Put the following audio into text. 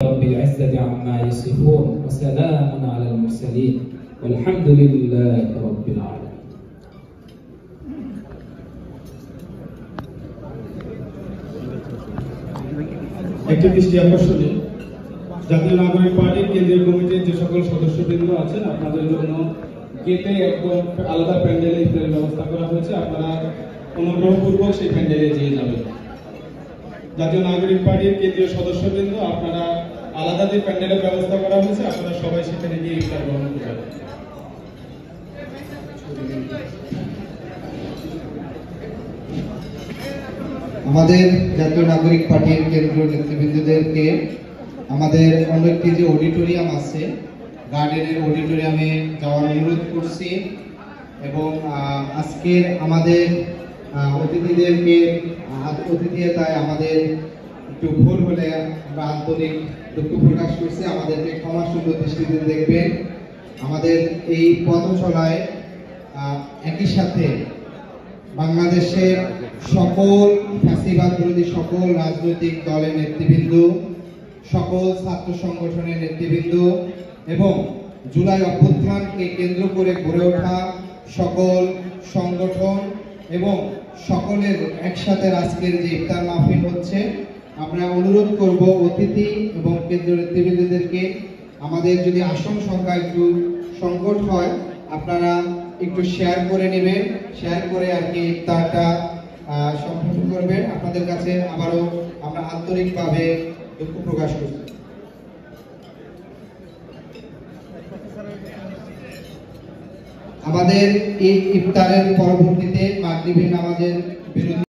رب العزة عما يصفون وسلام على المرسلين والحمد لله رب العالمين. একটি দৃষ্টি আকর্ষণীয়, জাতীয় নাগরিক পার্টির কেন্দ্রীয় কমিটির যে সকল সদস্যবৃন্দ আছেন আপনাদের জন্য গেটে একদম আলাদা প্যান্ডেলে ইফতারের ব্যবস্থা করা হয়েছে। আপনারা অনুগ্রহপূর্বক সেই প্যান্ডেলে দিয়ে যাবেন। জাতীয় নাগরিক পার্টির কেন্দ্রীয় সদস্যবৃন্দ আপনারা আলাদা যে প্যান্ডেলের ব্যবস্থা করা হয়েছে আপনারা সবাই সেখানে গিয়ে ইফতার গ্রহণ করবেন। আমাদের জাতীয় নাগরিক পার্টির কেন্দ্রীয় নেতৃবৃন্দদেরকে আমাদের অন্য একটি যে অডিটোরিয়াম আছে গার্ডেনের অডিটোরিয়ামে যাওয়ার অনুরোধ করছি এবং আজকের আমাদের অতিথিয়তায় আমাদের একটু ভুল হলে আমরা আন্তরিক দুঃখ প্রকাশ করছি। আমাদেরকে ক্ষমাসুন্দর দৃষ্টিতে দেখবেন। আমাদের এই পথচলায় একই সাথে বাংলাদেশের সকল ফ্যাসিবাদ বিরোধী সকল রাজনৈতিক দলের নেতৃবৃন্দ, সকল ছাত্র সংগঠনের নেতৃবৃন্দ এবং জুলাই অভ্যুত্থানকে কেন্দ্র করে গড়ে ওঠা সকল সংগঠন এবং সকলের একসাথে আজকের যে ইফতার মাহফিল হচ্ছে, আমরা অনুরোধ করব অতিথি এবং কেন্দ্রীয় নেতৃবৃন্দদেরকে আমাদের যদি আসন সংখ্যা একটু সংকট হয় আপনারা একটু শেয়ার করে নেবেন, শেয়ার করে আর কি ইফতারটা সম্পন্ন করবেন। আপনাদের কাছে আবারও আমরা আন্তরিকভাবে দুঃখ প্রকাশ করছি। আমাদের এই ইফতারের পরবর্তীতে মাগরিবের নামাজের বিরতি